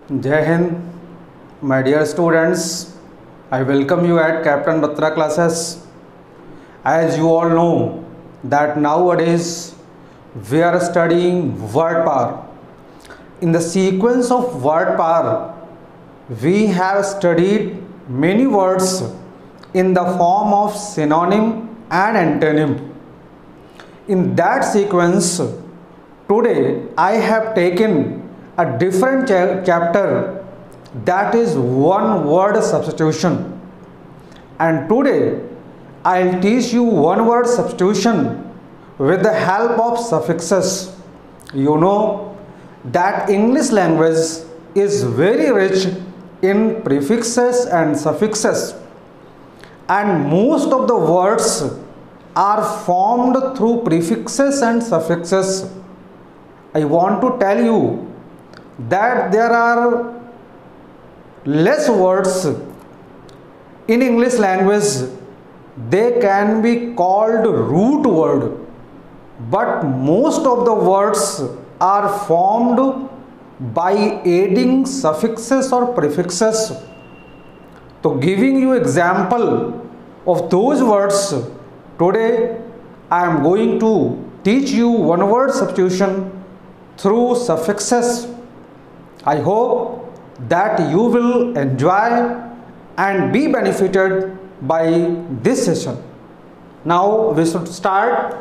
Jai Hind, my dear students. I welcome you at Captain Batra classes. As you all know that nowadays we are studying word power. In the sequence of word power, we have studied many words in the form of synonym and antonym. In that sequence, today I have taken a different chapter, that is one word substitution, and today I'll teach you one word substitution with the help of suffixes. You know that English language is very rich in prefixes and suffixes, and most of the words are formed through prefixes and suffixes. I want to tell you that there are less words in English language, they can be called root word, but most of the words are formed by adding suffixes or prefixes. So giving you example of those words, today I am going to teach you one word substitution through suffixes. I hope that you will enjoy and be benefited by this session. Now we should start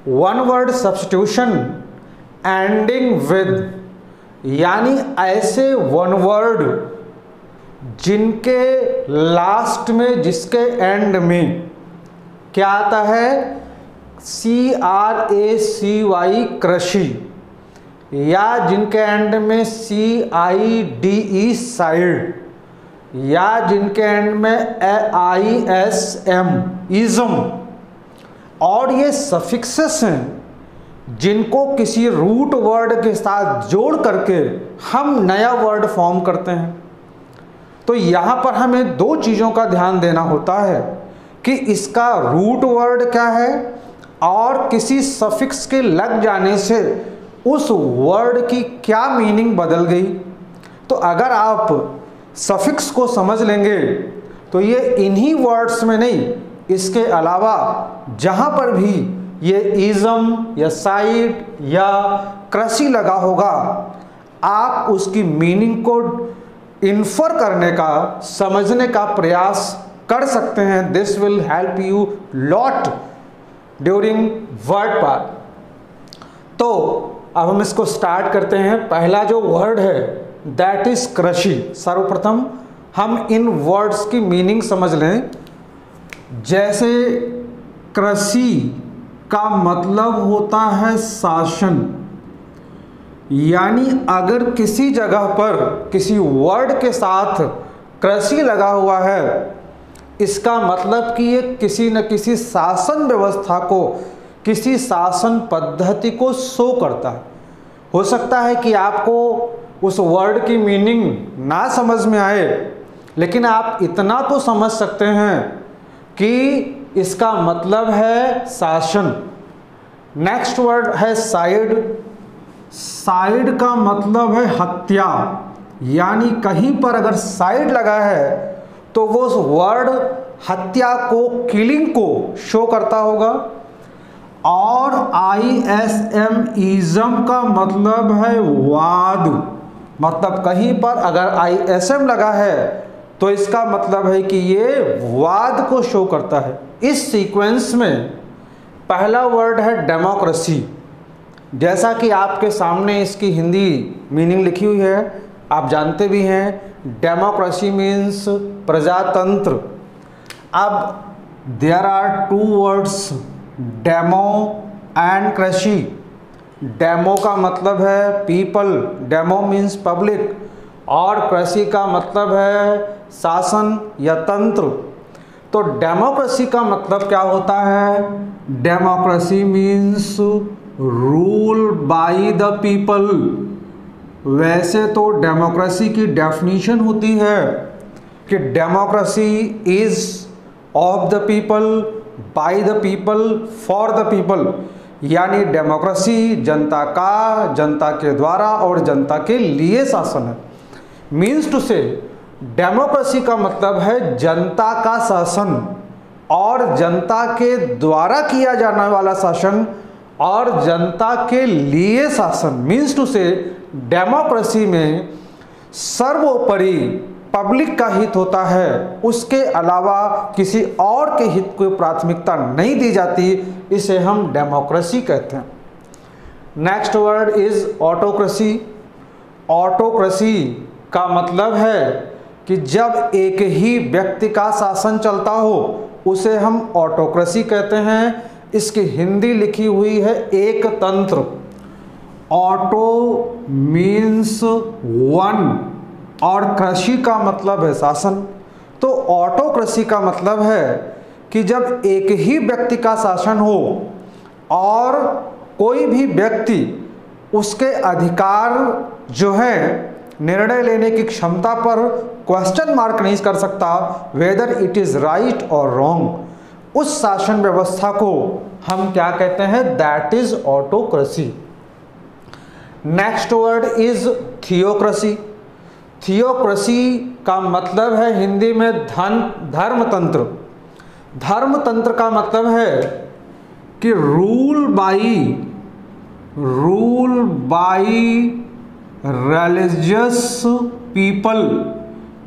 one word substitution ending with, यानी ऐसे one word जिनके last में, जिसके and में क्या आता है, CRACY कृषि, या जिनके एंड में CIDE साइड, या जिनके एंड में ISM इज़म, और ये सफिक्सेस हैं जिनको किसी रूट वर्ड के साथ जोड़ करके हम नया वर्ड फॉर्म करते हैं। तो यहाँ पर हमें दो चीज़ों का ध्यान देना होता है कि इसका रूट वर्ड क्या है और किसी सफिक्स के लग जाने से उस वर्ड की क्या मीनिंग बदल गई। तो अगर आप सफिक्स को समझ लेंगे तो ये इन्हीं वर्ड्स में नहीं, इसके अलावा जहाँ पर भी ये इज़म या साइड या कृषि लगा होगा, आप उसकी मीनिंग को इन्फर करने का, समझने का प्रयास कर सकते हैं। This will help you lot during word part. तो अब हम इसको स्टार्ट करते हैं। पहला जो वर्ड है दैट इज कृषि। सर्वप्रथम हम इन वर्ड्स की मीनिंग समझ लें। जैसे कृषि का मतलब होता है शासन, यानी अगर किसी जगह पर किसी वर्ड के साथ कृषि लगा हुआ है, इसका मतलब कि ये किसी न किसी शासन व्यवस्था को, किसी शासन पद्धति को शो करता है। हो सकता है कि आपको उस वर्ड की मीनिंग ना समझ में आए, लेकिन आप इतना तो समझ सकते हैं कि इसका मतलब है शासन। नेक्स्ट वर्ड है साइड। साइड का मतलब है हत्या, यानी कहीं पर अगर साइड लगा है तो वो उस वर्ड हत्या को, किलिंग को शो करता होगा। और ISM इज़म का मतलब है वाद, मतलब कहीं पर अगर ISM लगा है तो इसका मतलब है कि ये वाद को शो करता है। इस सीक्वेंस में पहला वर्ड है डेमोक्रेसी। जैसा कि आपके सामने इसकी हिंदी मीनिंग लिखी हुई है, आप जानते भी हैं, डेमोक्रेसी मीन्स प्रजातंत्र। अब there are two words, demo and कृषि। डेमो का मतलब है पीपल, डेमो मीन्स पब्लिक, और कृषि का मतलब है शासन या तंत्र। तो डेमोक्रेसी का मतलब क्या होता है? Democracy means rule by the people. वैसे तो डेमोक्रेसी की डेफिनेशन होती है कि democracy is of the people, by the people, for the people, यानी डेमोक्रेसी जनता का, जनता के द्वारा और जनता के लिए शासन है। मीन्स टू से डेमोक्रेसी का मतलब है जनता का शासन और जनता के द्वारा किया जाने वाला शासन और जनता के लिए शासन। मीन्स टू से डेमोक्रेसी में सर्वोपरि पब्लिक का हित होता है, उसके अलावा किसी और के हित को प्राथमिकता नहीं दी जाती, इसे हम डेमोक्रेसी कहते हैं। Next word is autocracy. Autocracy का मतलब है कि जब एक ही व्यक्ति का शासन चलता हो उसे हम ऑटोक्रेसी कहते हैं। इसकी हिंदी लिखी हुई है एक तंत्र। ऑटो मीन्स वन और कृषि का मतलब है शासन। तो ऑटोक्रेसी का मतलब है कि जब एक ही व्यक्ति का शासन हो और कोई भी व्यक्ति उसके अधिकार जो है निर्णय लेने की क्षमता पर क्वेश्चन मार्क नहीं कर सकता, वेदर इट इज राइट और रॉन्ग, उस शासन व्यवस्था को हम क्या कहते हैं? That is autocracy. Next word is theocracy. Theocracy का मतलब है हिंदी में धर्मतंत्र। धर्मतंत्र का मतलब है कि रूल बाई रिलीजियस पीपल,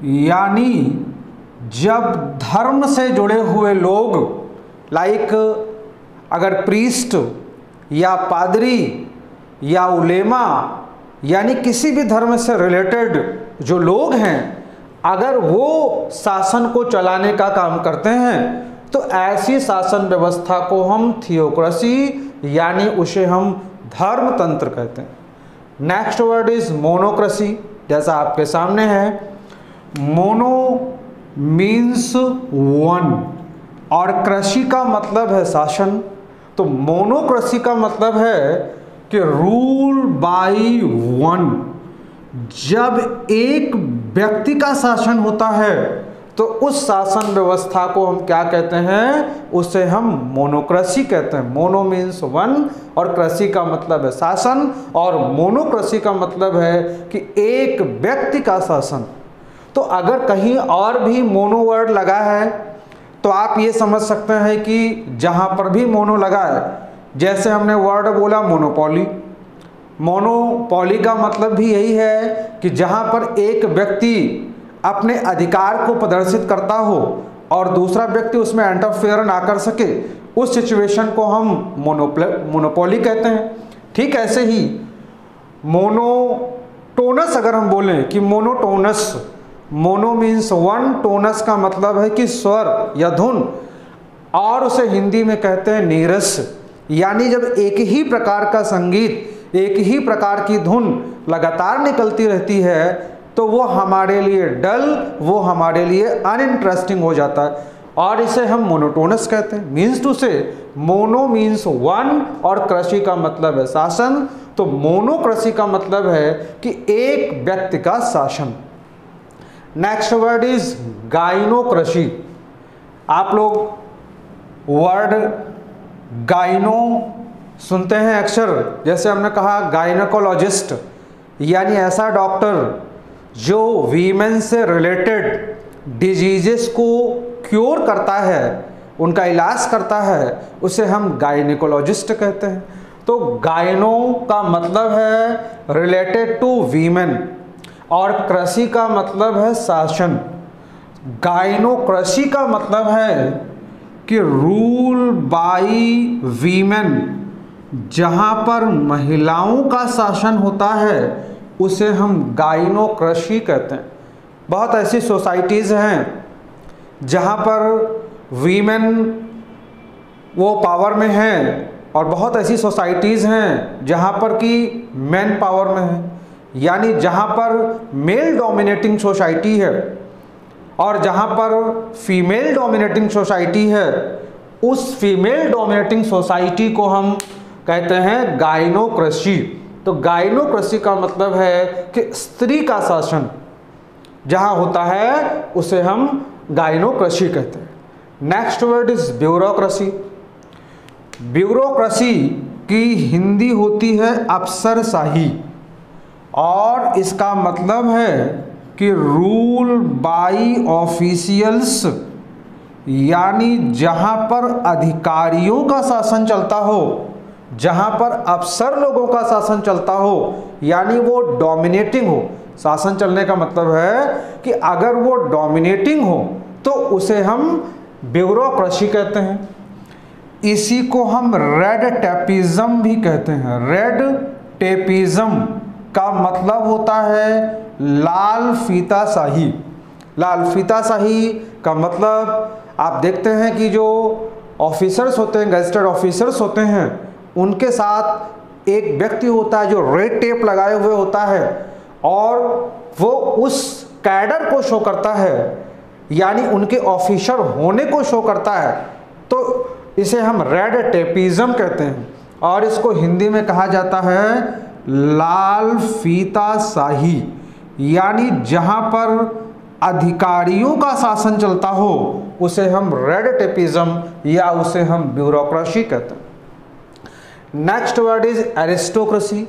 यानी जब धर्म से जुड़े हुए लोग लाइक अगर प्रीस्ट या पादरी या उलेमा यानी किसी भी धर्म से रिलेटेड जो लोग हैं, अगर वो शासन को चलाने का काम करते हैं तो ऐसी शासन व्यवस्था को हम थियोक्रेसी यानी उसे हम धर्मतंत्र कहते हैं। Next word is monocracy. जैसा आपके सामने है, मोनो मीन्स वन और कृषि का मतलब है शासन। तो मोनोक्रेसी का मतलब है कि रूल बाई वन। जब एक व्यक्ति का शासन होता है तो उस शासन व्यवस्था को हम क्या कहते हैं? उसे हम मोनोक्रेसी कहते हैं। मोनो मीन्स वन और कृषि का मतलब है शासन और मोनोक्रेसी का मतलब है कि एक व्यक्ति का शासन। तो अगर कहीं और भी मोनो वर्ड लगा है तो आप ये समझ सकते हैं कि जहाँ पर भी मोनो लगा है, जैसे हमने वर्ड बोला मोनोपोली। मोनोपोली का मतलब भी यही है कि जहाँ पर एक व्यक्ति अपने अधिकार को प्रदर्शित करता हो और दूसरा व्यक्ति उसमें इंटरफेयर ना कर सके, उस सिचुएशन को हम मोनोपोली कहते हैं। ठीक ऐसे ही मोनोटोनस अगर हम बोलें कि मोनोटोनस, मोनो मीन्स वन, टोनस का मतलब है कि स्वर या धुन, और उसे हिंदी में कहते हैं नीरस। यानी जब एक ही प्रकार का संगीत, एक ही प्रकार की धुन लगातार निकलती रहती है तो वो हमारे लिए डल, वो हमारे लिए अनइंटरेस्टिंग हो जाता है और इसे हम मोनोटोनस कहते हैं। मीन्स टू से मोनो मीन्स वन और कृषि का मतलब है शासन। तो मोनोक्रेसी का मतलब है कि एक व्यक्ति का शासन। Next word is gynocracy. आप लोग वर्ड गाइनो सुनते हैं अक्सर, जैसे हमने कहा गायनेकोलॉजिस्ट यानी ऐसा डॉक्टर जो वीमेन से रिलेटेड डिजीजेस को क्योर करता है, उनका इलाज करता है, उसे हम गायनेकोलॉजिस्ट कहते हैं। तो गायनो का मतलब है रिलेटेड टू वीमेन और कृषि का मतलब है शासन। गायनोक्रेसी का मतलब है कि रूल बाई वीमेन, जहाँ पर महिलाओं का शासन होता है उसे हम गायनोक्रेसी कहते हैं। बहुत ऐसी सोसाइटीज़ हैं जहाँ पर वीमेन वो पावर में हैं और बहुत ऐसी सोसाइटीज़ हैं जहाँ पर कि मेन पावर में है, यानी जहाँ पर मेल डोमिनेटिंग सोसाइटी है और जहाँ पर फीमेल डोमिनेटिंग सोसाइटी है, उस फीमेल डोमिनेटिंग सोसाइटी को हम कहते हैं गायनोक्रेसी। तो गायनोक्रेसी का मतलब है कि स्त्री का शासन जहाँ होता है उसे हम गायनोक्रेसी कहते हैं। Next word is bureaucracy. Bureaucracy कि हिंदी होती है अफसरशाही, और इसका मतलब है कि रूल बाय ऑफिशियल्स, यानी जहाँ पर अधिकारियों का शासन चलता हो, जहाँ पर अफसर लोगों का शासन चलता हो, यानी वो डोमिनेटिंग हो। शासन चलने का मतलब है कि अगर वो डोमिनेटिंग हो तो उसे हम ब्यूरोक्रेसी कहते हैं। इसी को हम रेड टेपिज्म भी कहते हैं। रेड टेपिज्म का मतलब होता है लाल फीताशाही। लाल फीताशाही का मतलब आप देखते हैं कि जो ऑफिसर्स होते हैं, गैजेटेड ऑफिसर्स होते हैं, उनके साथ एक व्यक्ति होता है जो रेड टेप लगाए हुए होता है और वो उस कैडर को शो करता है, यानी उनके ऑफिसर होने को शो करता है। तो इसे हम रेड टेपिज्म कहते हैं और इसको हिंदी में कहा जाता है लाल फीताशाही, यानी जहाँ पर अधिकारियों का शासन चलता हो उसे हम रेड टेपिज्म या उसे हम ब्यूरोक्रेसी कहते हैं। Next word is aristocracy.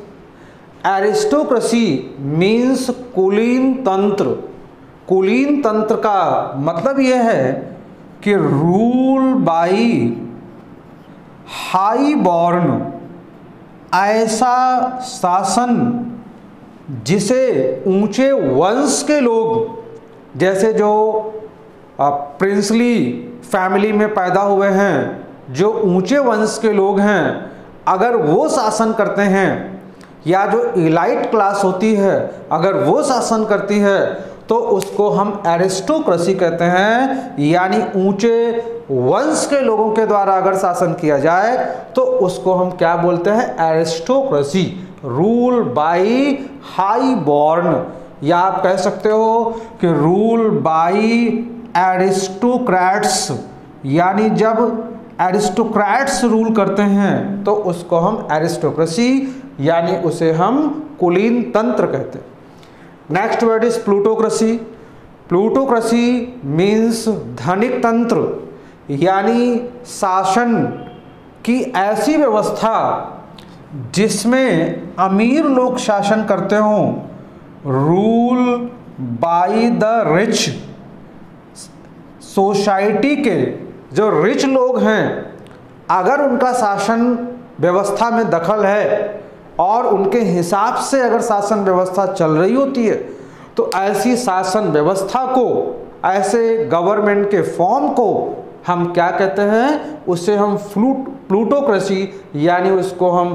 Aristocracy means कुलीन तंत्र। कुलीन तंत्र का मतलब यह है कि रूल बाय हाई बॉर्न, ऐसा शासन जिसे ऊंचे वंश के लोग, जैसे जो प्रिंसली फैमिली में पैदा हुए हैं, जो ऊंचे वंश के लोग हैं, अगर वो शासन करते हैं, या जो इलाइट क्लास होती है अगर वो शासन करती है तो उसको हम एरिस्टोक्रेसी कहते हैं। यानी ऊंचे वंश के लोगों के द्वारा अगर शासन किया जाए तो उसको हम क्या बोलते हैं? Aristocracy. Rule by high born, या आप कह सकते हो कि रूल बाय एरिस्टोक्रेट्स, यानी जब एरिस्टोक्रेट्स रूल करते हैं तो उसको हम एरिस्टोक्रेसी यानी उसे हम कुलीन तंत्र कहते हैं। Next word is plutocracy. Plutocracy means धनिक तंत्र, यानी शासन की ऐसी व्यवस्था जिसमें अमीर लोग शासन करते हों। Rule by the rich, society के जो रिच लोग हैं अगर उनका शासन व्यवस्था में दखल है और उनके हिसाब से अगर शासन व्यवस्था चल रही होती है तो ऐसी शासन व्यवस्था को, ऐसे गवर्नमेंट के फॉर्म को हम क्या कहते हैं? उसे हम प्लूटोक्रेसी यानी उसको हम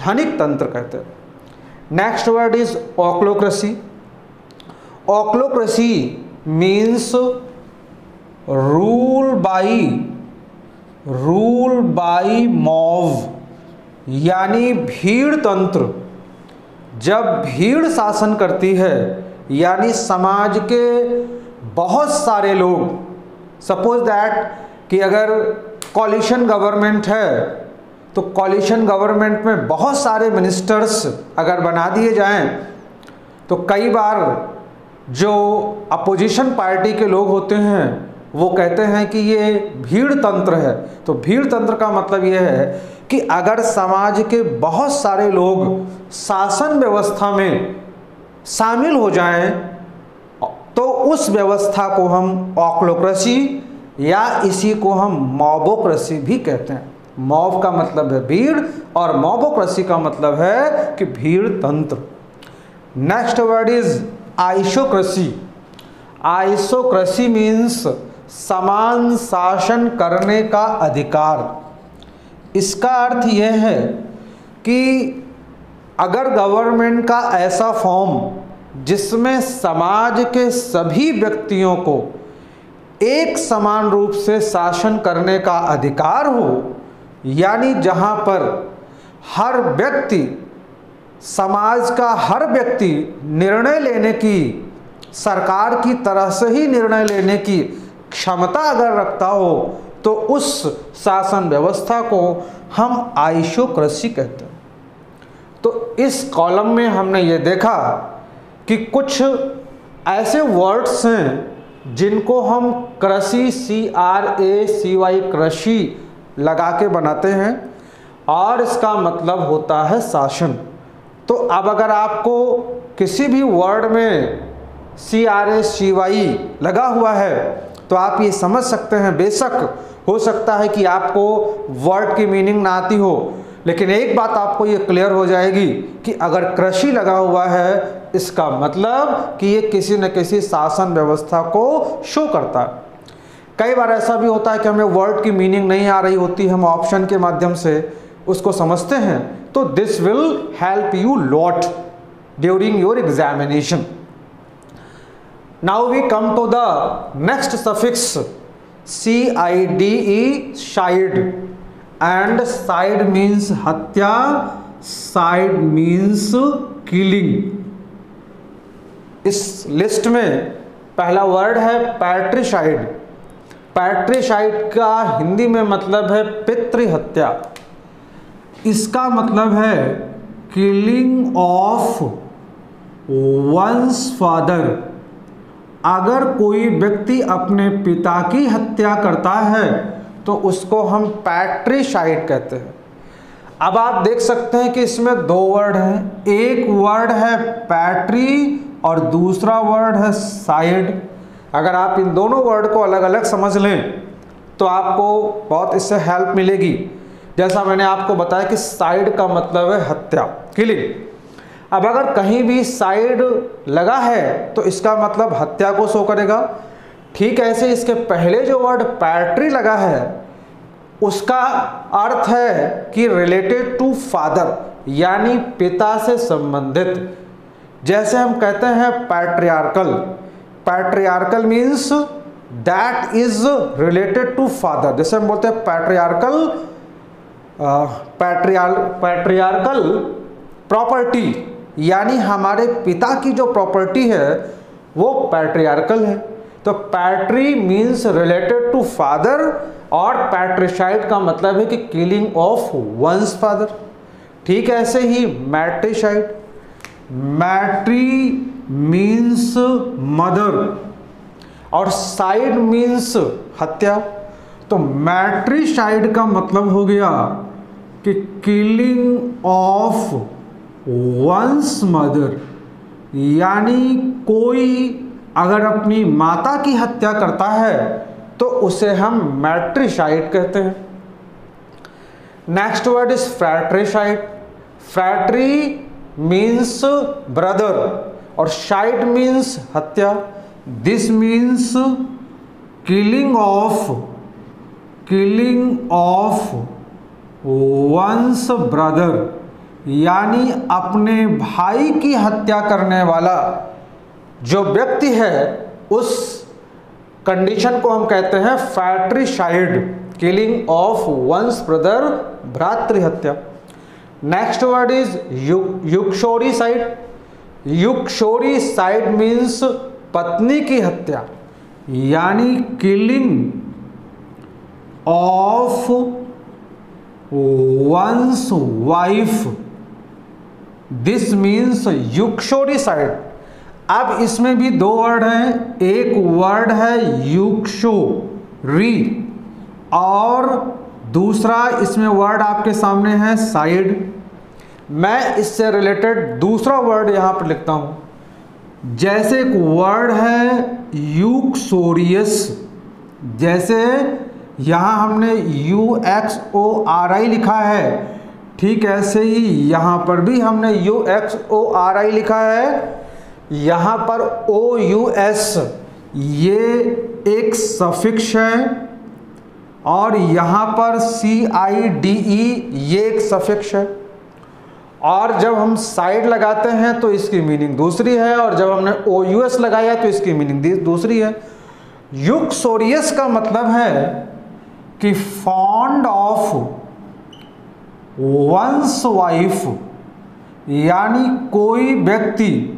धनिक तंत्र कहते हैं। Next word is ochlocracy. Ochlocracy means rule by mob, यानी भीड़ तंत्र। जब भीड़ शासन करती है यानी समाज के बहुत सारे लोग, सपोज दैट कि अगर कॉलिशन गवर्नमेंट है तो कॉलिशन गवर्नमेंट में बहुत सारे मिनिस्टर्स अगर बना दिए जाएं तो कई बार जो अपोजिशन पार्टी के लोग होते हैं वो कहते हैं कि ये भीड़ तंत्र है। तो भीड़ तंत्र का मतलब ये है कि अगर समाज के बहुत सारे लोग शासन व्यवस्था में शामिल हो जाएं तो उस व्यवस्था को हम ऑक्लोक्रेसी या इसी को हम मॉबोक्रेसी भी कहते हैं। मॉब का मतलब है भीड़ और मॉबोक्रेसी का मतलब है कि भीड़ तंत्र। Next word is isocracy. Isocracy means समान शासन करने का अधिकार। इसका अर्थ यह है कि अगर गवर्नमेंट का ऐसा फॉर्म जिसमें समाज के सभी व्यक्तियों को एक समान रूप से शासन करने का अधिकार हो, यानी जहाँ पर हर व्यक्ति, समाज का हर व्यक्ति निर्णय लेने की, सरकार की तरह से ही निर्णय लेने की क्षमता अगर रखता हो तो उस शासन व्यवस्था को हम आइसोक्रेसी कहते हैं। तो इस कॉलम में हमने ये देखा कि कुछ ऐसे वर्ड्स हैं जिनको हम कृषि CRACY कृषि लगा के बनाते हैं, और इसका मतलब होता है शासन। तो अब अगर आपको किसी भी वर्ड में CRACY लगा हुआ है तो आप ये समझ सकते हैं, बेशक हो सकता है कि आपको वर्ड की मीनिंग ना आती हो, लेकिन एक बात आपको ये क्लियर हो जाएगी कि अगर कृषि लगा हुआ है इसका मतलब कि ये किसी न किसी शासन व्यवस्था को शो करता है। कई बार ऐसा भी होता है कि हमें वर्ड की मीनिंग नहीं आ रही होती, हम ऑप्शन के माध्यम से उसको समझते हैं, तो this will help you lot during your examination. Now we come to the next suffix CIDE, cide, and cide means हत्या, साइड मीन्स किलिंग। इस लिस्ट में पहला वर्ड है पैट्रिसाइड। पैट्रिसाइड का हिंदी में मतलब है पितृहत्या। इसका मतलब है किलिंग ऑफ वंस फादर। अगर कोई व्यक्ति अपने पिता की हत्या करता है तो उसको हम पैट्रिसाइड कहते हैं। अब आप देख सकते हैं कि इसमें दो वर्ड हैं, एक वर्ड है पैट्री और दूसरा वर्ड है साइड। अगर आप इन दोनों वर्ड को अलग अलग समझ लें तो आपको बहुत इससे हेल्प मिलेगी। जैसा मैंने आपको बताया कि साइड का मतलब है हत्या, किलिंग। अब अगर कहीं भी साइड लगा है तो इसका मतलब हत्या को शो करेगा। ठीक ऐसे इसके पहले जो वर्ड पैट्री लगा है उसका अर्थ है कि रिलेटेड टू फादर, यानी पिता से संबंधित। जैसे हम कहते हैं patriarchal, patriarchal means that is related to father. जैसे हम बोलते हैं पैट्रियार्कल, पैट्रियार्कल प्रॉपर्टी, यानी हमारे पिता की जो प्रॉपर्टी है वो पैट्रियार्कल है। तो पैट्री मीन्स रिलेटेड टू फादर और पैट्रिसाइड का मतलब है कि किलिंग ऑफ वंस फादर। ठीक ऐसे ही मैट्रिसाइड, मैट्री मीन्स मदर और साइड मीन्स हत्या। तो मैट्रिसाइड का मतलब हो गया कि किलिंग ऑफ वंस मदर, यानी कोई अगर अपनी माता की हत्या करता है तो उसे हम मैट्रिसाइड कहते हैं। Next word is fratricide. Fratri means brother और साइड मीन्स हत्या। This means killing of one's brother, यानी अपने भाई की हत्या करने वाला जो व्यक्ति है उस कंडीशन को हम कहते हैं fratricide, killing of one's brother, भ्रातृहत्या। Next word is uxoricide. Uxoricide means पत्नी की हत्या, यानी killing of one's wife. This means uxoricide. अब इसमें भी दो वर्ड हैं, एक वर्ड है युक्शोरी और दूसरा इसमें वर्ड आपके सामने है साइड। मैं इससे रिलेटेड दूसरा वर्ड यहाँ पर लिखता हूँ। जैसे एक वर्ड है यूक्सोरियस, जैसे यहाँ हमने UXORI लिखा है, ठीक ऐसे ही यहाँ पर भी हमने UXORI लिखा है। यहाँ पर OUS ये एक सफिक्स है और यहाँ पर CIDE ये एक सफिक्स है। और जब हम साइड लगाते हैं तो इसकी मीनिंग दूसरी है और जब हमने OUS लगाया तो इसकी मीनिंग दूसरी है। युक्सोरियस का मतलब है कि फॉन्ड ऑफ वंस वाइफ, यानी कोई व्यक्ति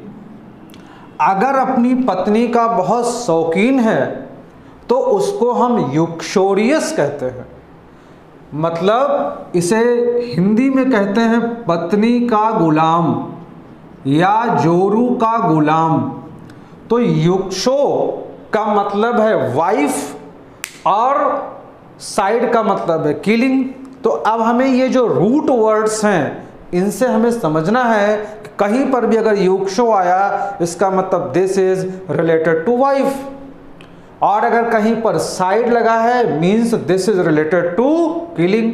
अगर अपनी पत्नी का बहुत शौकीन है तो उसको हम युक्सोरियस कहते हैं। मतलब इसे हिंदी में कहते हैं पत्नी का गुलाम या जोरू का गुलाम। तो युक्सो का मतलब है वाइफ और साइड का मतलब है किलिंग। तो अब हमें ये जो रूट वर्ड्स हैं इनसे हमें समझना है कि कहीं पर भी अगर युगशो आया इसका मतलब this is related to wife, और अगर कहीं पर साइड लगा है means this is related to killing.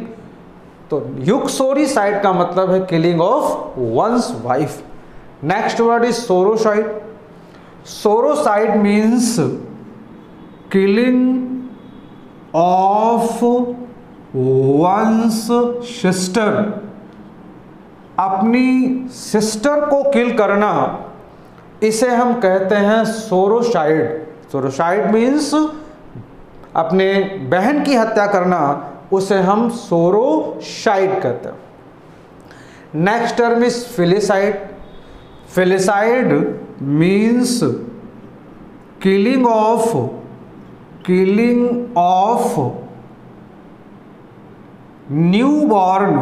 तो युगसोरी साइड का मतलब है killing of one's wife. Next word is sororicide. Sororicide means killing of one's sister, अपनी सिस्टर को किल करना, इसे हम कहते हैं सोरोसाइड। सोरोसाइड मीन्स अपने बहन की हत्या करना, उसे हम सोरोसाइड कहते हैं। Next term is filicide. Filicide means killing of new born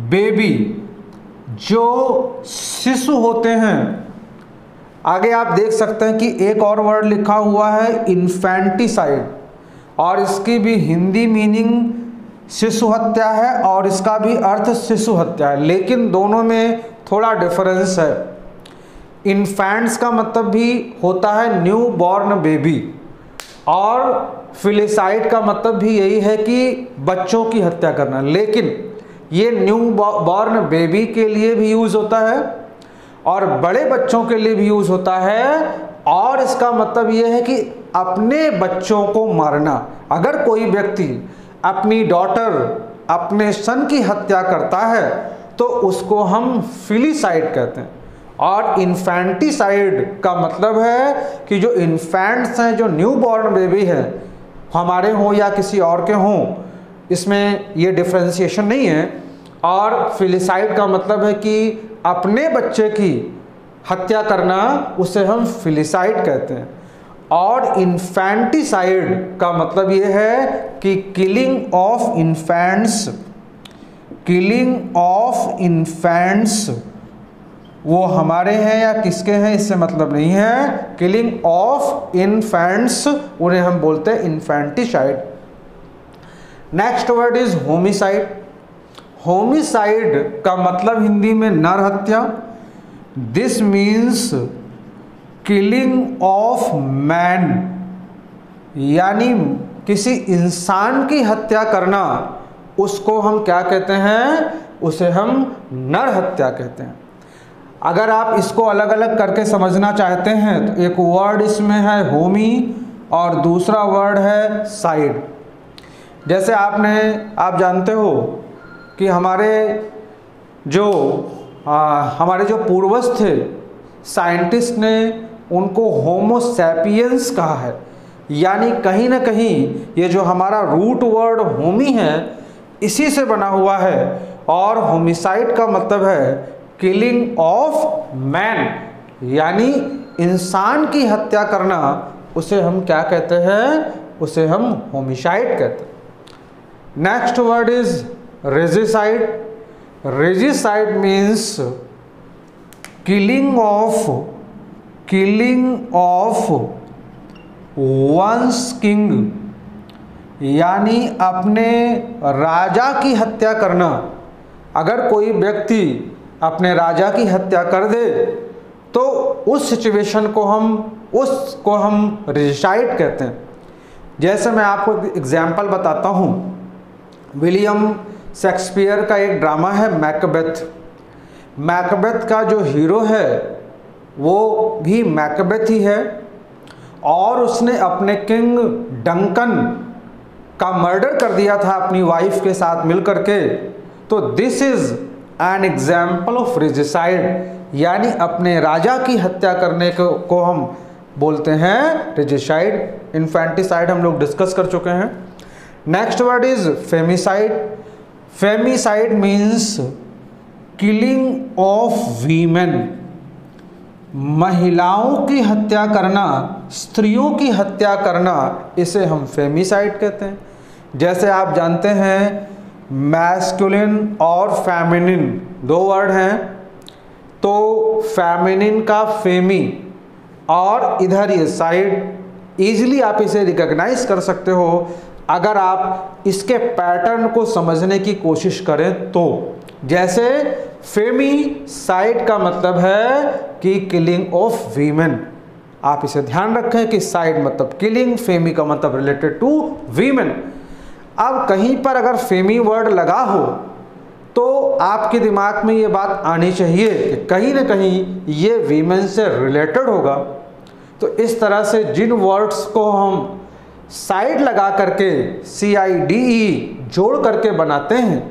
baby, जो शिशु होते हैं। आगे आप देख सकते हैं कि एक और वर्ड लिखा हुआ है इन्फेंटिसाइड, और इसकी भी हिंदी मीनिंग शिशु हत्या है और इसका भी अर्थ शिशु हत्या है, लेकिन दोनों में थोड़ा डिफरेंस है। इन्फेंट्स का मतलब भी होता है न्यू बॉर्न बेबी, और फिलिसाइड का मतलब भी यही है कि बच्चों की हत्या करना, लेकिन ये न्यू बॉर्न बेबी के लिए भी यूज होता है और बड़े बच्चों के लिए भी यूज होता है, और इसका मतलब ये है कि अपने बच्चों को मारना। अगर कोई व्यक्ति अपनी डॉटर, अपने सन की हत्या करता है तो उसको हम फिलिसाइड कहते हैं। और इन्फेंटिसाइड का मतलब है कि जो इन्फेंट्स हैं, जो न्यू बॉर्न बेबी है, हमारे हों या किसी और के हों, इसमें ये डिफ्रेंशिएशन नहीं है। और फिलिसाइड का मतलब है कि अपने बच्चे की हत्या करना, उसे हम फिलिसाइड कहते हैं। और इन्फेंटिसाइड का मतलब ये है कि killing of infants, killing of infants वो हमारे हैं या किसके हैं इससे मतलब नहीं है। किलिंग ऑफ इन्फेंट्स उन्हें हम बोलते हैं infanticide. Next word is homicide. Homicide का मतलब हिंदी में नर हत्या। This means killing of man, यानी किसी इंसान की हत्या करना, उसको हम क्या कहते हैं, उसे हम नर हत्या कहते हैं। अगर आप इसको अलग अलग करके समझना चाहते हैं तो एक वर्ड इसमें है होमी और दूसरा वर्ड है साइड। जैसे आप जानते हो कि हमारे जो पूर्वज थे, साइंटिस्ट ने उनको होमो सैपियंस कहा है, यानी कहीं ना कहीं ये जो हमारा रूट वर्ड होमी है इसी से बना हुआ है। और होमिसाइड का मतलब है किलिंग ऑफ मैन, यानी इंसान की हत्या करना, उसे हम क्या कहते हैं, उसे हम होमिसाइड कहते हैं। Next word is regicide. Regicide means killing of one's king, यानी अपने राजा की हत्या करना। अगर कोई व्यक्ति अपने राजा की हत्या कर दे तो उस सिचुएशन को हम रेजिसाइड कहते हैं। जैसे मैं आपको एग्जाम्पल बताता हूँ, विलियम शेक्सपियर का एक ड्रामा है मैकबेथ। मैकबेथ का जो हीरो है वो भी मैकबेथ ही है, और उसने अपने किंग डंकन का मर्डर कर दिया था अपनी वाइफ के साथ मिलकर के। तो this is an example of regicide, यानी अपने राजा की हत्या करने को हम बोलते हैं रेजिसाइड। इन्फेंटिसाइड हम लोग डिस्कस कर चुके हैं। Next word is femicide. Femicide means killing of women, महिलाओं की हत्या करना, स्त्रियों की हत्या करना, इसे हम फेमिसाइड कहते हैं। जैसे आप जानते हैं मैस्कुलिन और फेमिनिन दो वर्ड हैं, तो फेमिनिन का फेमी और इधर ये साइड, ईजिली आप इसे रिकॉग्नाइज कर सकते हो। अगर आप इसके पैटर्न को समझने की कोशिश करें तो, जैसे फेमिसाइड का मतलब है कि किलिंग ऑफ वीमेन, आप इसे ध्यान रखें कि साइड मतलब किलिंग, फेमी का मतलब रिलेटेड टू वीमेन। अब कहीं पर अगर फेमी वर्ड लगा हो तो आपके दिमाग में ये बात आनी चाहिए कि कहीं ना कहीं ये वीमेन से रिलेटेड होगा। तो इस तरह से जिन वर्ड्स को हम साइड लगा करके CIDE जोड़ करके बनाते हैं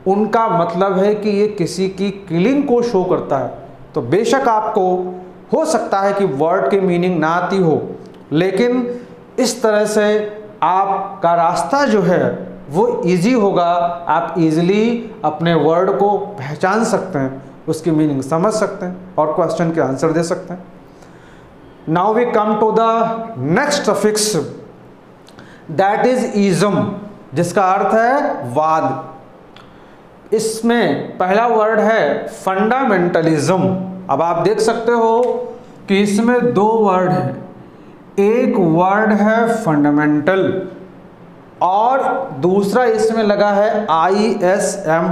उनका मतलब है कि ये किसी की किलिंग को शो करता है। तो बेशक आपको हो सकता है कि वर्ड की मीनिंग ना आती हो, लेकिन इस तरह से आपका रास्ता जो है वो इजी होगा, आप इजीली अपने वर्ड को पहचान सकते हैं, उसकी मीनिंग समझ सकते हैं और क्वेश्चन के आंसर दे सकते हैं। Now we come to the next suffix that is ism, जिसका अर्थ है वाद। इसमें पहला वर्ड है फंडामेंटलिज्म। अब आप देख सकते हो कि इसमें दो वर्ड हैं, एक वर्ड है फंडामेंटल और दूसरा इसमें लगा है ISM,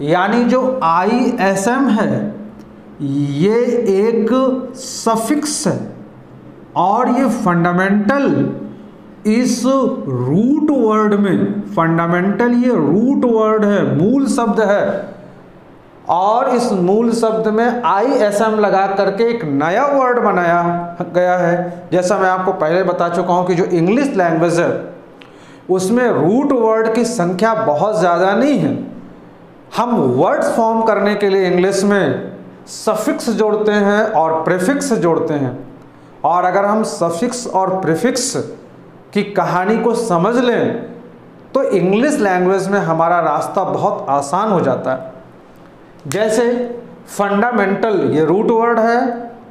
यानी जो ISM है ये एक सफिक्स है और ये फंडामेंटल इस रूट वर्ड में, फंडामेंटल ये रूट वर्ड है, मूल शब्द है, और इस मूल शब्द में ISM लगा करके एक नया वर्ड बनाया गया है। जैसा मैं आपको पहले बता चुका हूं कि जो इंग्लिश लैंग्वेज है उसमें रूट वर्ड की संख्या बहुत ज़्यादा नहीं है। हम वर्ड्स फॉर्म करने के लिए इंग्लिश में सफिक्स जोड़ते हैं और प्रीफिक्स जोड़ते हैं, और अगर हम सफिक्स और प्रीफिक्स की कहानी को समझ लें तो इंग्लिश लैंग्वेज में हमारा रास्ता बहुत आसान हो जाता है। जैसे फंडामेंटल ये रूट वर्ड है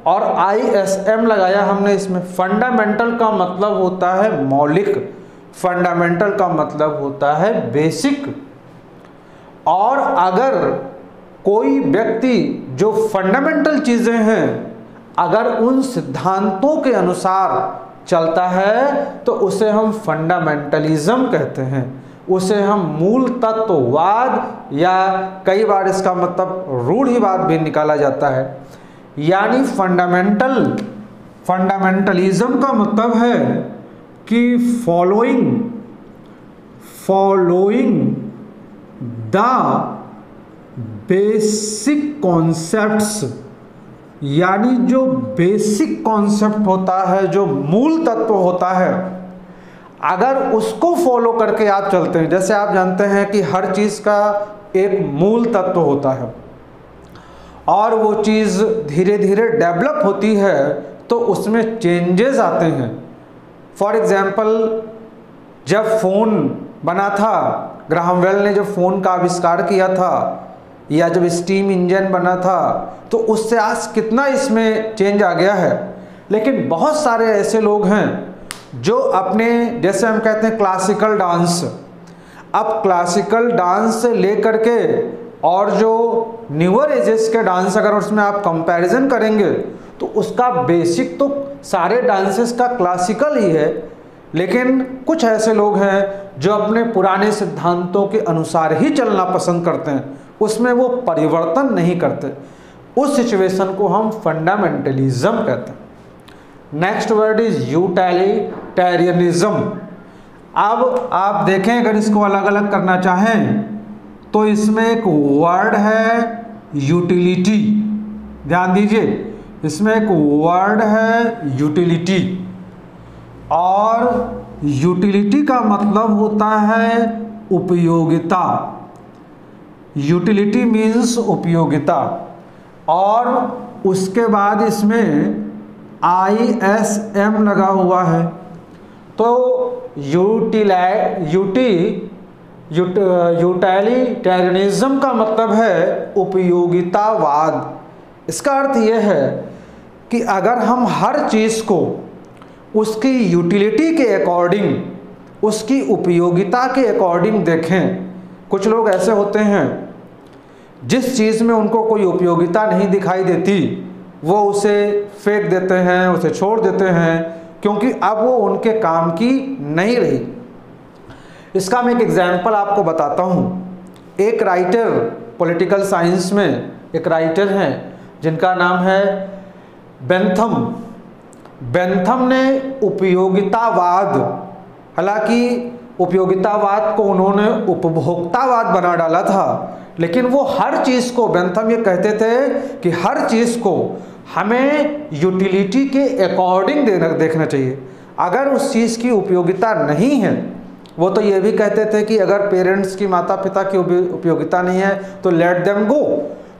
और ISM लगाया हमने इसमें। फंडामेंटल का मतलब होता है मौलिक, फंडामेंटल का मतलब होता है बेसिक। और अगर कोई व्यक्ति जो फंडामेंटल चीज़ें हैं अगर उन सिद्धांतों के अनुसार चलता है तो उसे हम फंडामेंटलिज्म कहते हैं, उसे हम मूल तत्ववाद या कई बार इसका मतलब रूढ़िवाद भी निकाला जाता है। यानी फंडामेंटलिज्म का मतलब है कि फॉलोइंग द बेसिक कॉन्सेप्ट्स, यानी जो बेसिक कॉन्सेप्ट होता है, जो मूल तत्व होता है, अगर उसको फॉलो करके आप चलते हैं। जैसे आप जानते हैं कि हर चीज़ का एक मूल तत्व होता है और वो चीज़ धीरे धीरे डेवलप होती है तो उसमें चेंजेस आते हैं। फॉर एग्जाम्पल जब फ़ोन बना था, ग्राहम बेल ने जब फ़ोन का आविष्कार किया था, या जब स्टीम इंजन बना था, तो उससे आज कितना इसमें चेंज आ गया है। लेकिन बहुत सारे ऐसे लोग हैं जो अपने, जैसे हम कहते हैं क्लासिकल डांस, अब क्लासिकल डांस से लेकर के और जो न्यूअर एजेस के डांस अगर उसमें आप कंपैरिजन करेंगे तो उसका बेसिक तो सारे डांसेस का क्लासिकल ही है, लेकिन कुछ ऐसे लोग हैं जो अपने पुराने सिद्धांतों के अनुसार ही चलना पसंद करते हैं, उसमें वो परिवर्तन नहीं करते। उस सिचुएशन को हम फंडामेंटलिज्म कहते हैं। Next word is utilitarianism. अब आप देखें, अगर इसको अलग अलग करना चाहें तो इसमें एक वर्ड है यूटिलिटी, ध्यान दीजिए, इसमें एक वर्ड है यूटिलिटी, और यूटिलिटी का मतलब होता है उपयोगिता। यूटिलिटी मीन्स उपयोगिता, और उसके बाद इसमें ISM लगा हुआ है। तो यूटिलिटेरियनिज्म का मतलब है उपयोगितावाद। इसका अर्थ यह है कि अगर हम हर चीज़ को उसकी यूटिलिटी के अकॉर्डिंग, उसकी उपयोगिता के अकॉर्डिंग देखें। कुछ लोग ऐसे होते हैं जिस चीज़ में उनको कोई उपयोगिता नहीं दिखाई देती वो उसे फेंक देते हैं, उसे छोड़ देते हैं, क्योंकि अब वो उनके काम की नहीं रही। इसका मैं एक एग्जाम्पल आपको बताता हूँ। एक राइटर, पॉलिटिकल साइंस में एक राइटर हैं जिनका नाम है बेंथम। बेंथम ने उपयोगितावाद, हालांकि उपयोगितावाद को उन्होंने उपभोक्तावाद बना डाला था, लेकिन वो हर चीज़ को, बेंथम ये कहते थे कि हर चीज़ को हमें यूटिलिटी के अकॉर्डिंग देखना चाहिए। अगर उस चीज़ की उपयोगिता नहीं है, वो तो ये भी कहते थे कि अगर पेरेंट्स की, माता पिता की उपयोगिता नहीं है तो लेट देम गो।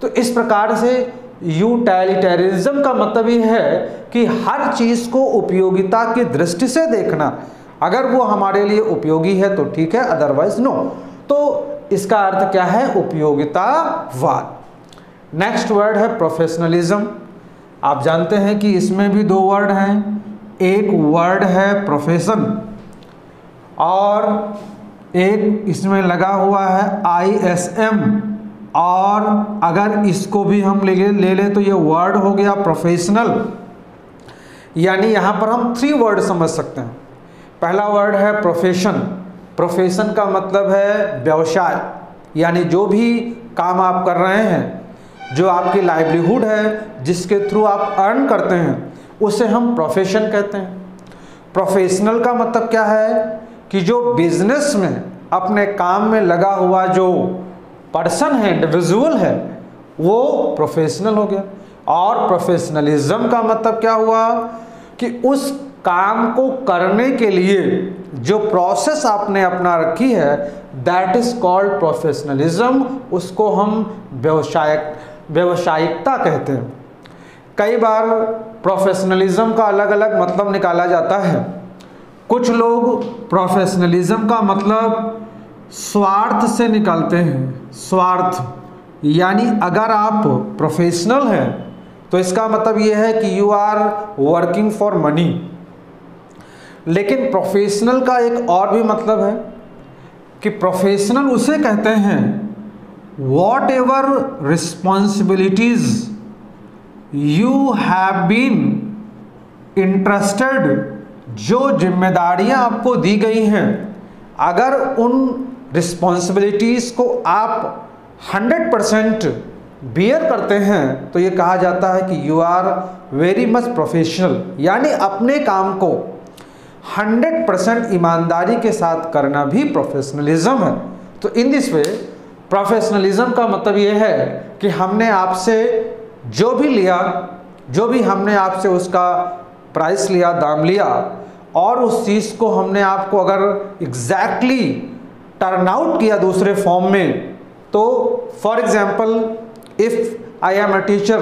तो इस प्रकार से यूटिलिटेरिज्म का मतलब ये है कि हर चीज़ को उपयोगिता की दृष्टि से देखना, अगर वो हमारे लिए उपयोगी है तो ठीक है, अदरवाइज नो। तो इसका अर्थ क्या है? उपयोगितावाद। नेक्स्ट वर्ड है प्रोफेशनलिज्म। आप जानते हैं कि इसमें भी दो वर्ड हैं, एक वर्ड है प्रोफेशन और एक इसमें लगा हुआ है ISM, और अगर इसको भी हम ले लें तो ये वर्ड हो गया प्रोफेशनल। यानी यहाँ पर हम 3 वर्ड समझ सकते हैं। पहला वर्ड है प्रोफेशन। प्रोफेशन का मतलब है व्यवसाय, यानी जो भी काम आप कर रहे हैं, जो आपकी लाइवलीहुड है, जिसके थ्रू आप अर्न करते हैं, उसे हम प्रोफेशन कहते हैं। प्रोफेशनल का मतलब क्या है कि जो बिजनेस में अपने काम में लगा हुआ जो पर्सन है, इंडिविजुअल है, वो प्रोफेशनल हो गया। और प्रोफेशनलिज्म का मतलब क्या हुआ कि उस काम को करने के लिए जो प्रोसेस आपने अपना रखी है, दैट इज कॉल्ड प्रोफेशनलिज्म। उसको हम व्यावसायिकता कहते हैं। कई बार प्रोफेशनलिज्म का अलग अलग मतलब निकाला जाता है। कुछ लोग प्रोफेशनलिज्म का मतलब स्वार्थ से निकालते हैं। स्वार्थ यानी अगर आप प्रोफेशनल हैं तो इसका मतलब ये है कि you are working for money. लेकिन प्रोफेशनल का एक और भी मतलब है कि प्रोफेशनल उसे कहते हैं whatever responsibilities you have been interested, जो जिम्मेदारियां आपको दी गई हैं, अगर उन रिस्पॉन्सिबिलिटीज़ को आप 100% बियर करते हैं तो ये कहा जाता है कि you are very much professional. यानी अपने काम को 100% ईमानदारी के साथ करना भी प्रोफेशनलिज्म है। तो इन दिस वे प्रोफेशनलिज्म का मतलब ये है कि हमने आपसे जो भी लिया, जो भी हमने आपसे उसका प्राइस लिया, दाम लिया, और उस चीज़ को हमने आपको अगर एग्जैक्टली टर्न आउट किया दूसरे फॉर्म में, तो for example if I am a teacher,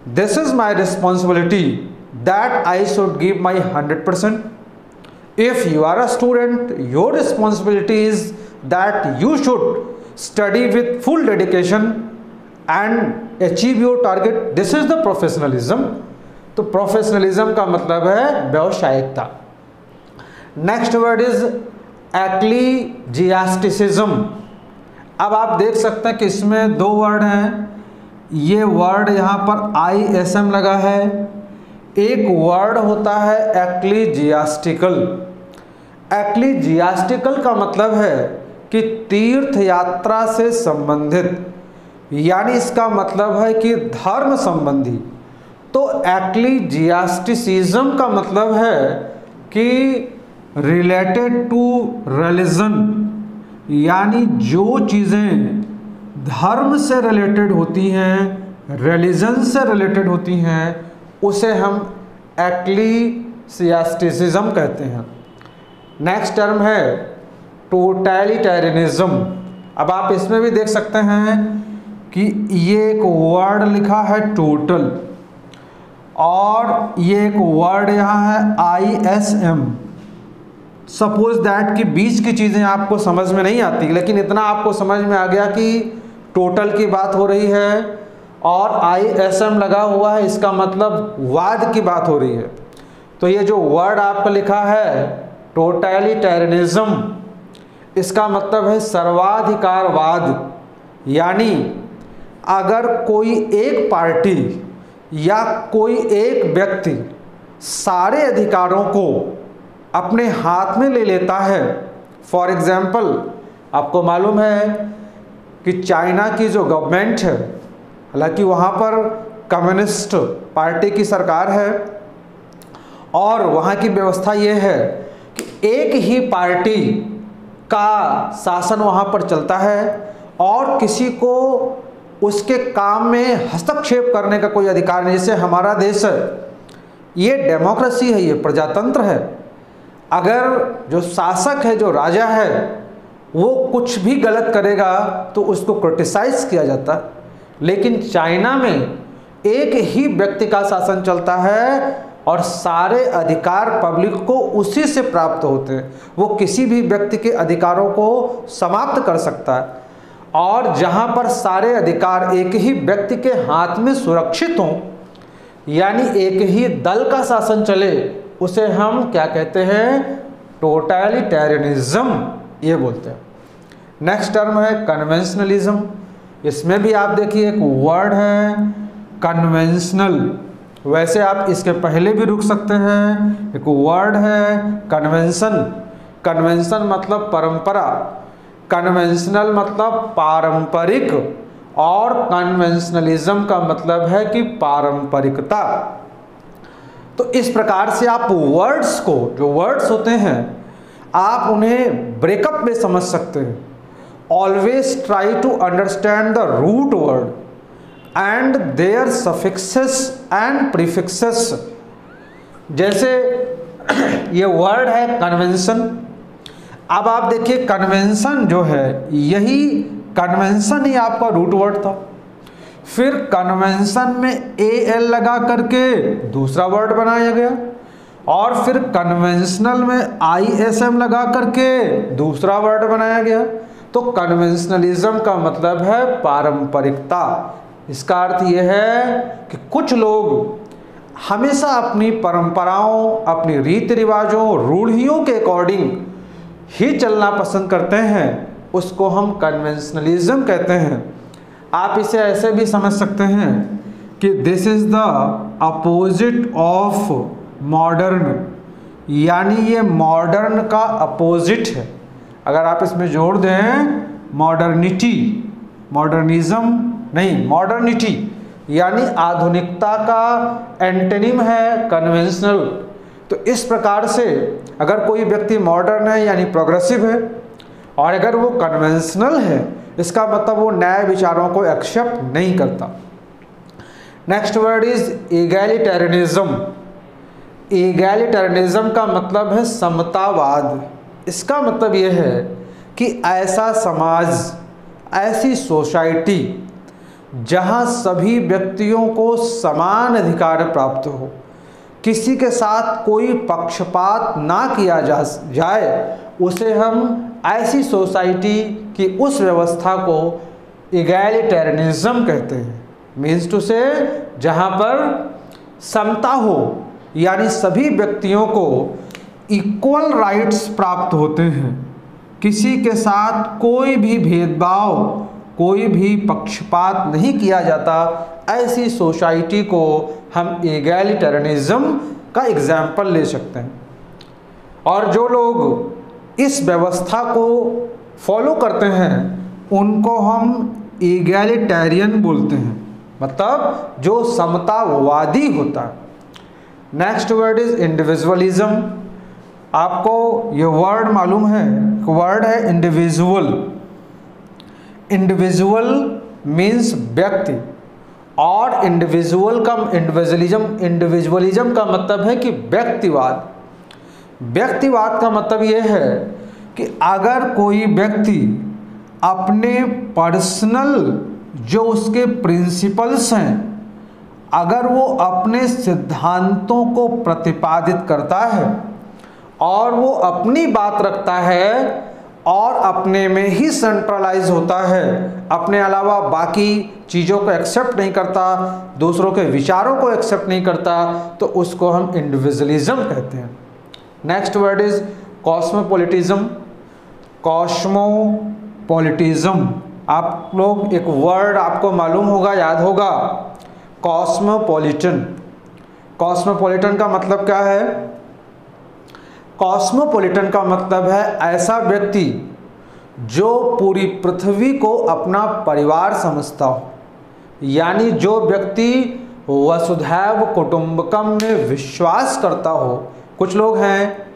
this is my responsibility that I should give my 100%. If you are a student, your responsibility is that you should study with full dedication and achieve your target. This is the professionalism. तो professionalism का मतलब है व्यावसायिकता। Next word is ecclesiasticism. अब आप देख सकते हैं कि इसमें दो वर्ड हैं। ये वर्ड यहाँ पर ISM लगा है। एक वर्ड होता है एक्लीजियास्टिकल। एक्लीजियास्टिकल का मतलब है कि तीर्थ यात्रा से संबंधित, यानी इसका मतलब है कि धर्म संबंधी। तो एक्लीजियास्टिसिज्म का मतलब है कि रिलेटेड टू रिलीजन, यानी जो चीज़ें धर्म से रिलेटेड होती हैं, रिलीजन से रिलेटेड होती हैं, उसे हम एक्लीजियास्टिसिज्म कहते हैं। नेक्स्ट टर्म है टोटलिटेरियनिज्म। अब आप इसमें भी देख सकते हैं कि ये एक वर्ड लिखा है टोटल, और ये एक वर्ड यहाँ है ISM। सपोज दैट कि बीच की चीज़ें आपको समझ में नहीं आती, लेकिन इतना आपको समझ में आ गया कि टोटल की बात हो रही है और ISM लगा हुआ है, इसका मतलब वाद की बात हो रही है। तो ये जो वर्ड आपका लिखा है टोटलिटेरियनिज्म, इसका मतलब है सर्वाधिकारवाद। यानी अगर कोई एक पार्टी या कोई एक व्यक्ति सारे अधिकारों को अपने हाथ में ले लेता है, फॉर एग्जाम्पल आपको मालूम है कि चाइना की जो गवर्नमेंट है, हालांकि वहाँ पर कम्युनिस्ट पार्टी की सरकार है और वहाँ की व्यवस्था ये है कि एक ही पार्टी का शासन वहाँ पर चलता है और किसी को उसके काम में हस्तक्षेप करने का कोई अधिकार नहीं। जैसे हमारा देश है, ये डेमोक्रेसी है, ये प्रजातंत्र है। अगर जो शासक है, जो राजा है, वो कुछ भी गलत करेगा तो उसको क्रिटिसाइज किया जाता है। लेकिन चाइना में एक ही व्यक्ति का शासन चलता है और सारे अधिकार पब्लिक को उसी से प्राप्त होते हैं। वो किसी भी व्यक्ति के अधिकारों को समाप्त कर सकता है। और जहाँ पर सारे अधिकार एक ही व्यक्ति के हाथ में सुरक्षित हों, यानी एक ही दल का शासन चले, उसे हम क्या कहते हैं? टोटलिटेरियनिज्म ये बोलते हैं। नेक्स्ट टर्म है कन्वेंशनलिज्म। इसमें भी आप देखिए एक वर्ड है कन्वेंशनल, वैसे आप इसके पहले भी रुक सकते हैं। एक वर्ड है कन्वेंशन। कन्वेंशन मतलब परंपरा, कन्वेंशनल मतलब पारंपरिक, और कन्वेंशनलिज्म का मतलब है कि पारंपरिकता। तो इस प्रकार से आप वर्ड्स को, जो वर्ड्स होते हैं, आप उन्हें ब्रेकअप में समझ सकते हैं। Always try to understand the root word and their suffixes and prefixes. जैसे ये वर्ड है कन्वेंशन। अब आप देखिए कन्वेंशन जो है, यही कन्वेंशन ही आपका रूट वर्ड था। फिर कन्वेंशन में AL लगा करके दूसरा वर्ड बनाया गया, और फिर कन्वेंशनल में ISM लगा करके दूसरा वर्ड बनाया गया। तो कन्वेंशनलिज्म का मतलब है पारंपरिकता। इसका अर्थ यह है कि कुछ लोग हमेशा अपनी परंपराओं, अपनी रीति रिवाजों, रूढ़ियों के अकॉर्डिंग ही चलना पसंद करते हैं, उसको हम कन्वेंशनलिज्म कहते हैं। आप इसे ऐसे भी समझ सकते हैं कि this is the opposite of modern, यानी ये मॉडर्न का अपोजिट है। अगर आप इसमें जोड़ दें मॉडर्निटी, मॉडर्निज्म नहीं, मॉडर्निटी यानी आधुनिकता का एंटोनिम है कन्वेंशनल। तो इस प्रकार से अगर कोई व्यक्ति मॉडर्न है यानी प्रोग्रेसिव है, और अगर वो कन्वेंशनल है, इसका मतलब वो नए विचारों को एक्सेप्ट नहीं करता। Next word is egalitarianism. Egalitarianism का मतलब है समतावाद। इसका मतलब यह है कि ऐसा समाज, ऐसी सोसाइटी जहां सभी व्यक्तियों को समान अधिकार प्राप्त हो, किसी के साथ कोई पक्षपात ना किया जाए, उसे हम ऐसी सोसाइटी की उस व्यवस्था को एगैलिटेरियनिज्म कहते हैं। मीन्स टू से जहाँ पर समता हो, यानी सभी व्यक्तियों को इक्वल राइट्स प्राप्त होते हैं, किसी के साथ कोई भी भेदभाव, कोई भी पक्षपात नहीं किया जाता, ऐसी सोसाइटी को हम एगैलिटेरियनिज्म का एग्जाम्पल ले सकते हैं। और जो लोग इस व्यवस्था को फॉलो करते हैं उनको हम एगैलिटेरियन बोलते हैं, मतलब जो समतावादी होता है। Next word is individualism. आपको ये वर्ड मालूम है, वर्ड है इंडिविजुअल। इंडिविजुअल मीन्स व्यक्ति, और इंडिविजुअलिज्म का मतलब है कि व्यक्तिवाद। व्यक्तिवाद का मतलब यह है कि अगर कोई व्यक्ति अपने पर्सनल जो उसके प्रिंसिपल्स हैं, अगर वो अपने सिद्धांतों को प्रतिपादित करता है और वो अपनी बात रखता है और अपने में ही सेंट्रलाइज होता है, अपने अलावा बाकी चीज़ों को एक्सेप्ट नहीं करता, दूसरों के विचारों को एक्सेप्ट नहीं करता, तो उसको हम इंडिविजुअलिज्म कहते हैं। Next word is cosmopolitism. Cosmopolitism, आप लोग एक वर्ड आपको मालूम होगा, याद होगा, कॉस्मोपॉलिटन। कॉस्मोपॉलिटन का मतलब क्या है? कॉस्मोपॉलिटन का मतलब है ऐसा व्यक्ति जो पूरी पृथ्वी को अपना परिवार समझता हो, यानी जो व्यक्ति वसुधैव कुटुंबकम में विश्वास करता हो। कुछ लोग हैं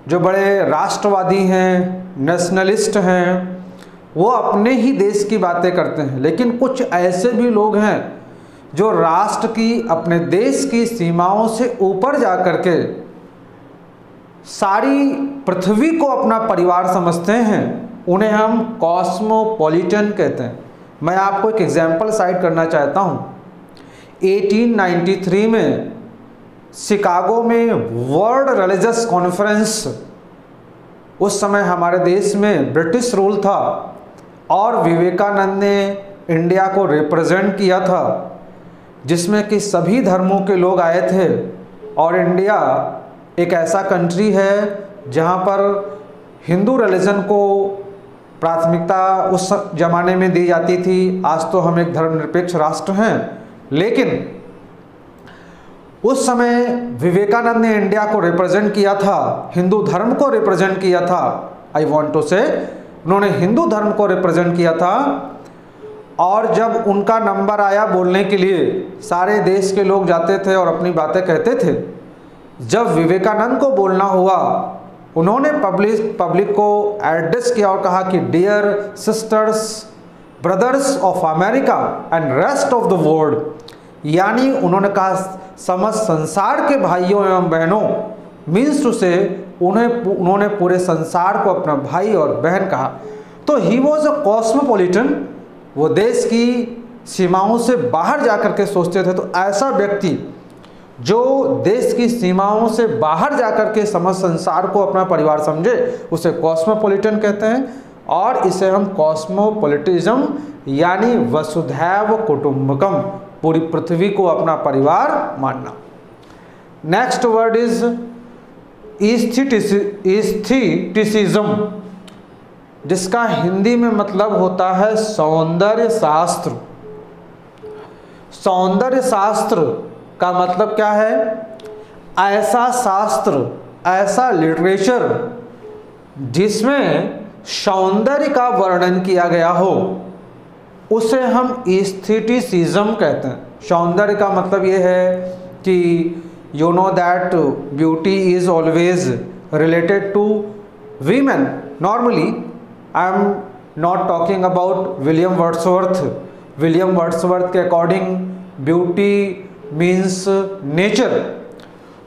जो बड़े राष्ट्रवादी हैं, नेशनलिस्ट हैं, वो अपने ही देश की बातें करते हैं, लेकिन कुछ ऐसे भी लोग हैं जो राष्ट्र की, अपने देश की सीमाओं से ऊपर जा कर के सारी पृथ्वी को अपना परिवार समझते हैं। उन्हें हम कॉस्मोपॉलिटन कहते हैं। मैं आपको एक एग्जाम्पल साइट करना चाहता हूँ। 1893 में शिकागो में वर्ल्ड रिलीजियस कॉन्फ्रेंस, उस समय हमारे देश में ब्रिटिश रूल था और विवेकानंद ने इंडिया को रिप्रेजेंट किया था, जिसमें कि सभी धर्मों के लोग आए थे। और इंडिया एक ऐसा कंट्री है जहाँ पर हिंदू रिलीजन को प्राथमिकता उस ज़माने में दी जाती थी। आज तो हम एक धर्मनिरपेक्ष राष्ट्र हैं, लेकिन उस समय विवेकानंद ने इंडिया को रिप्रेजेंट किया था, हिंदू धर्म को रिप्रेजेंट किया था। आई वॉन्ट टू से उन्होंने हिंदू धर्म को रिप्रेजेंट किया था। और जब उनका नंबर आया बोलने के लिए, सारे देश के लोग जाते थे और अपनी बातें कहते थे। जब विवेकानंद को बोलना हुआ, उन्होंने पब्लिक को एड्रेस किया और कहा कि dear sisters, brothers of America and rest of the world, यानी उन्होंने कहा समस्त संसार के भाइयों एवं बहनों, मीन्स टू से उन्होंने पूरे संसार को अपना भाई और बहन कहा। तो ही वॉज अ कॉस्मोपॉलिटन, वो देश की सीमाओं से बाहर जाकर के सोचते थे। तो ऐसा व्यक्ति जो देश की सीमाओं से बाहर जाकर के समस्त संसार को अपना परिवार समझे, उसे कॉस्मोपॉलिटन कहते हैं। और इसे हम कॉस्मोपॉलिटिज्म यानी वसुधैव कुटुंबकम, पूरी पृथ्वी को अपना परिवार मानना। नेक्स्ट वर्ड इज एस्थेटिसिज्म, जिसका हिंदी में मतलब होता है सौंदर्य शास्त्र। सौंदर्य शास्त्र का मतलब क्या है? ऐसा शास्त्र, ऐसा लिटरेचर जिसमें सौंदर्य का वर्णन किया गया हो, उसे हम एस्थेटिसिज्म कहते हैं। सौंदर्य का मतलब ये है कि you know that beauty is always related to women. Normally I am not talking about William Wordsworth. William Wordsworth के अकॉर्डिंग ब्यूटी मीन्स नेचर।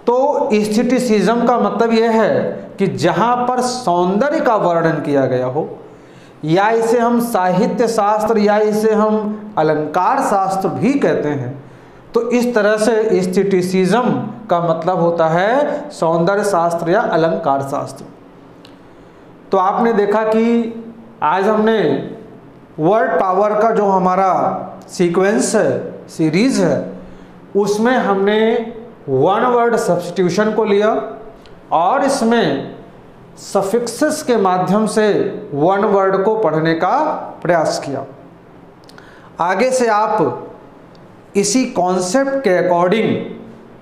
तो एस्थेटिसिज्म का मतलब यह है कि जहाँ पर सौंदर्य का वर्णन किया गया हो, या इसे हम साहित्य शास्त्र या इसे हम अलंकार शास्त्र भी कहते हैं। तो इस तरह से एस्थेटिसिज्म का मतलब होता है सौंदर्य शास्त्र या अलंकार शास्त्र। तो आपने देखा कि आज हमने वर्ड पावर का जो हमारा सीक्वेंस है, सीरीज है, उसमें हमने वन वर्ड सब्स्टिट्यूशन को लिया और इसमें सफिक्सेस के माध्यम से वन वर्ड को पढ़ने का प्रयास किया। आगे से आप इसी कॉन्सेप्ट के अकॉर्डिंग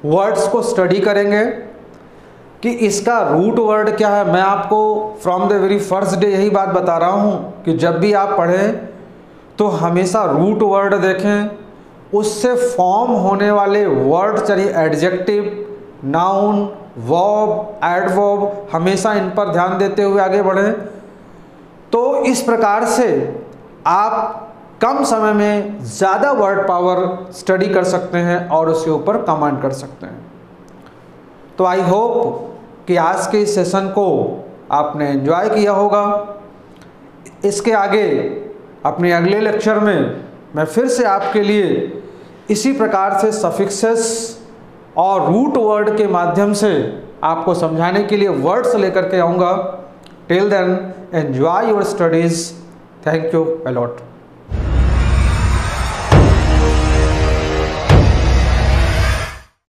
वर्ड्स को स्टडी करेंगे कि इसका रूट वर्ड क्या है। मैं आपको from the very first day यही बात बता रहा हूँ कि जब भी आप पढ़ें तो हमेशा रूट वर्ड देखें, उससे फॉर्म होने वाले वर्ड, चलिए एडजेक्टिव, नाउन, वर्ब, एडवर्ब, हमेशा इन पर ध्यान देते हुए आगे बढ़ें। तो इस प्रकार से आप कम समय में ज़्यादा वर्ड पावर स्टडी कर सकते हैं और उसके ऊपर कमांड कर सकते हैं। तो आई होप कि आज के इस सेशन को आपने एंजॉय किया होगा। इसके आगे अपने अगले लेक्चर में मैं फिर से आपके लिए इसी प्रकार से सफिक्सेस और रूट वर्ड के माध्यम से आपको समझाने के लिए वर्ड्स लेकर के आऊँगा। Till then enjoy your studies. Thank you a lot.